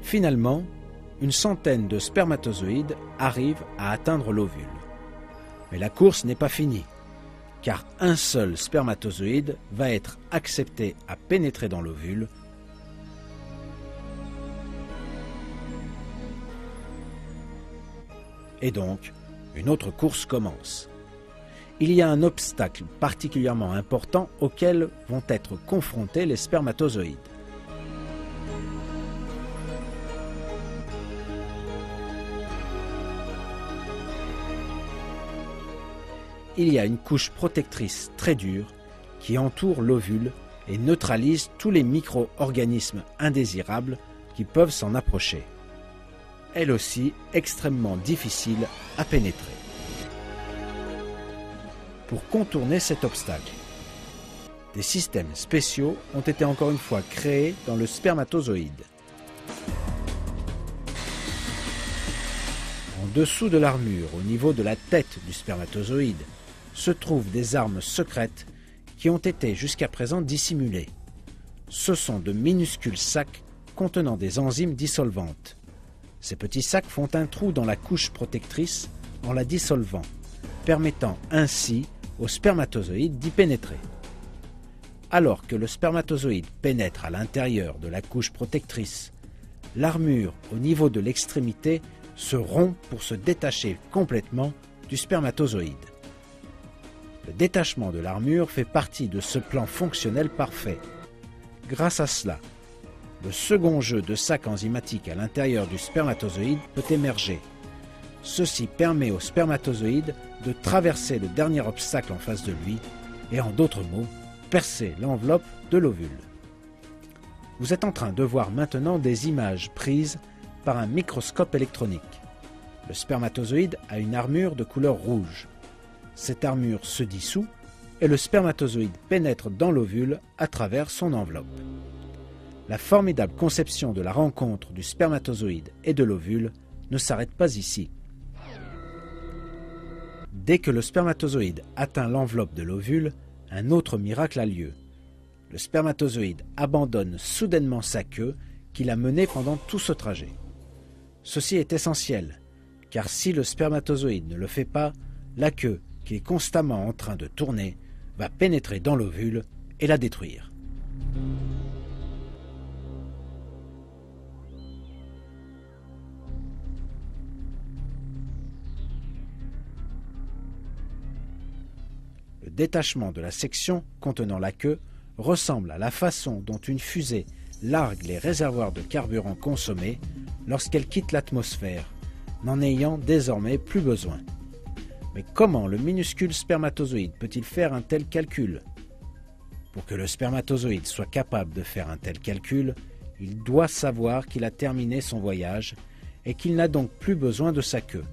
Finalement, une centaine de spermatozoïdes arrivent à atteindre l'ovule. Mais la course n'est pas finie, car un seul spermatozoïde va être accepté à pénétrer dans l'ovule, et donc une autre course commence. Il y a un obstacle particulièrement important auquel vont être confrontés les spermatozoïdes. Il y a une couche protectrice très dure qui entoure l'ovule et neutralise tous les micro-organismes indésirables qui peuvent s'en approcher. Elle aussi extrêmement difficile à pénétrer. Pour contourner cet obstacle, des systèmes spéciaux ont été encore une fois créés dans le spermatozoïde. En dessous de l'armure, au niveau de la tête du spermatozoïde, se trouvent des armes secrètes qui ont été jusqu'à présent dissimulées. Ce sont de minuscules sacs contenant des enzymes dissolvantes. Ces petits sacs font un trou dans la couche protectrice en la dissolvant, permettant ainsi au spermatozoïde d'y pénétrer. Alors que le spermatozoïde pénètre à l'intérieur de la couche protectrice, l'armure au niveau de l'extrémité se rompt pour se détacher complètement du spermatozoïde. Le détachement de l'armure fait partie de ce plan fonctionnel parfait. Grâce à cela, le second jeu de sacs enzymatiques à l'intérieur du spermatozoïde peut émerger. Ceci permet au spermatozoïde de traverser le dernier obstacle en face de lui et, en d'autres mots, percer l'enveloppe de l'ovule. Vous êtes en train de voir maintenant des images prises par un microscope électronique. Le spermatozoïde a une armure de couleur rouge. Cette armure se dissout et le spermatozoïde pénètre dans l'ovule à travers son enveloppe. La formidable conception de la rencontre du spermatozoïde et de l'ovule ne s'arrête pas ici. Dès que le spermatozoïde atteint l'enveloppe de l'ovule, un autre miracle a lieu. Le spermatozoïde abandonne soudainement sa queue qu'il a menée pendant tout ce trajet. Ceci est essentiel, car si le spermatozoïde ne le fait pas, la queue, qui est constamment en train de tourner, va pénétrer dans l'ovule et la détruire. Le détachement de la section contenant la queue ressemble à la façon dont une fusée largue les réservoirs de carburant consommés lorsqu'elle quitte l'atmosphère, n'en ayant désormais plus besoin. Mais comment le minuscule spermatozoïde peut-il faire un tel calcul? Pour que le spermatozoïde soit capable de faire un tel calcul, il doit savoir qu'il a terminé son voyage et qu'il n'a donc plus besoin de sa queue.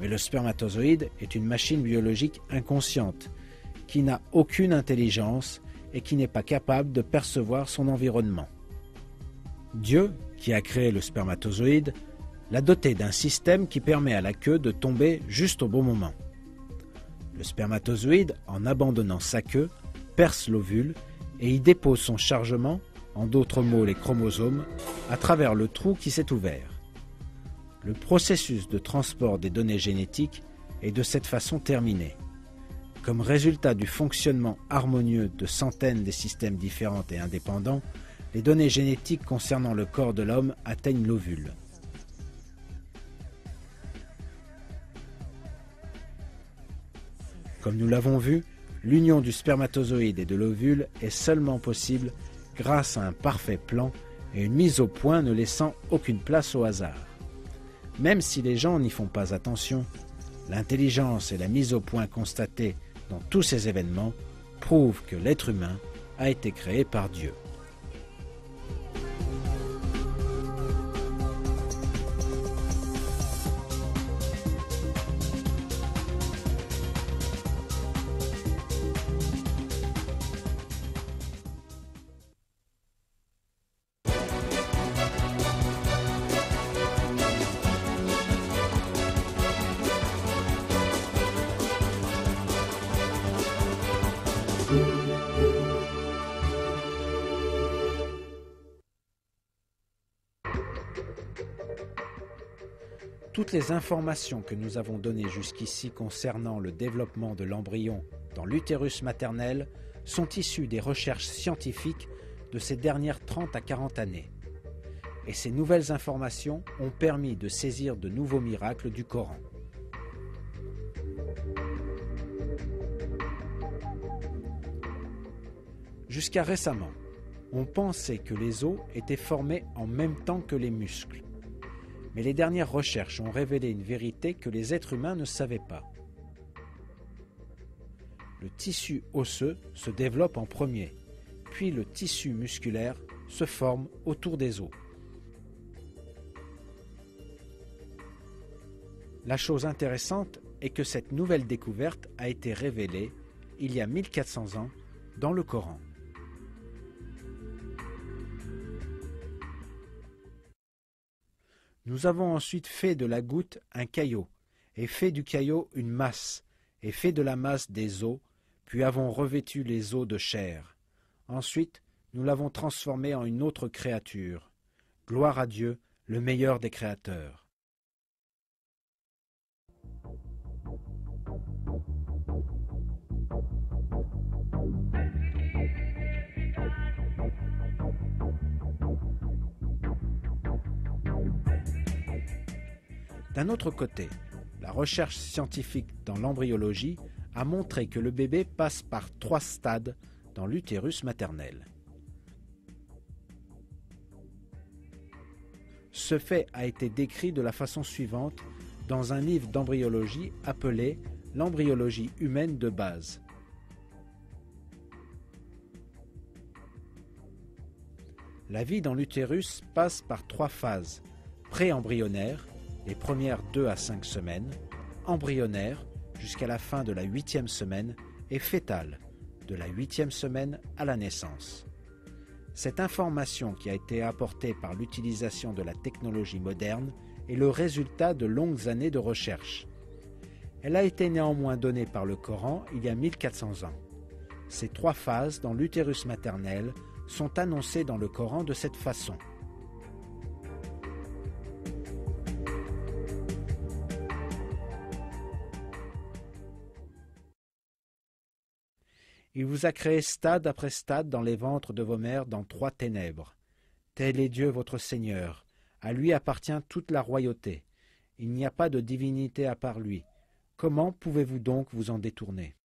Mais le spermatozoïde est une machine biologique inconsciente, qui n'a aucune intelligence et qui n'est pas capable de percevoir son environnement. Dieu, qui a créé le spermatozoïde, l'a doté d'un système qui permet à la queue de tomber juste au bon moment. Le spermatozoïde, en abandonnant sa queue, perce l'ovule et y dépose son chargement, en d'autres mots les chromosomes, à travers le trou qui s'est ouvert. Le processus de transport des données génétiques est de cette façon terminé. Comme résultat du fonctionnement harmonieux de centaines de systèmes différents et indépendants, les données génétiques concernant le corps de l'homme atteignent l'ovule. Comme nous l'avons vu, l'union du spermatozoïde et de l'ovule est seulement possible grâce à un parfait plan et une mise au point ne laissant aucune place au hasard. Même si les gens n'y font pas attention, l'intelligence et la mise au point constatées dans tous ces événements prouvent que l'être humain a été créé par Dieu. Toutes les informations que nous avons données jusqu'ici concernant le développement de l'embryon dans l'utérus maternel sont issues des recherches scientifiques de ces dernières 30 à 40 années. Et ces nouvelles informations ont permis de saisir de nouveaux miracles du Coran. Jusqu'à récemment, on pensait que les os étaient formés en même temps que les muscles. Mais les dernières recherches ont révélé une vérité que les êtres humains ne savaient pas. Le tissu osseux se développe en premier, puis le tissu musculaire se forme autour des os. La chose intéressante est que cette nouvelle découverte a été révélée il y a 1400 ans dans le Coran. Nous avons ensuite fait de la goutte un caillot, et fait du caillot une masse, et fait de la masse des os, puis avons revêtu les os de chair. Ensuite, nous l'avons transformé en une autre créature. Gloire à Dieu, le meilleur des créateurs. D'un autre côté, la recherche scientifique dans l'embryologie a montré que le bébé passe par 3 stades dans l'utérus maternel. Ce fait a été décrit de la façon suivante dans un livre d'embryologie appelé « L'embryologie humaine de base ». La vie dans l'utérus passe par 3 phases: pré-embryonnaire, les premières 2 à 5 semaines, embryonnaire jusqu'à la fin de la 8e semaine et fétale, de la 8e semaine à la naissance. Cette information qui a été apportée par l'utilisation de la technologie moderne est le résultat de longues années de recherche. Elle a été néanmoins donnée par le Coran il y a 1400 ans. Ces 3 phases dans l'utérus maternel sont annoncées dans le Coran de cette façon. Il vous a créé stade après stade dans les ventres de vos mères dans 3 ténèbres. Tel est Dieu votre Seigneur. À lui appartient toute la royauté. Il n'y a pas de divinité à part lui. Comment pouvez-vous donc vous en détourner ?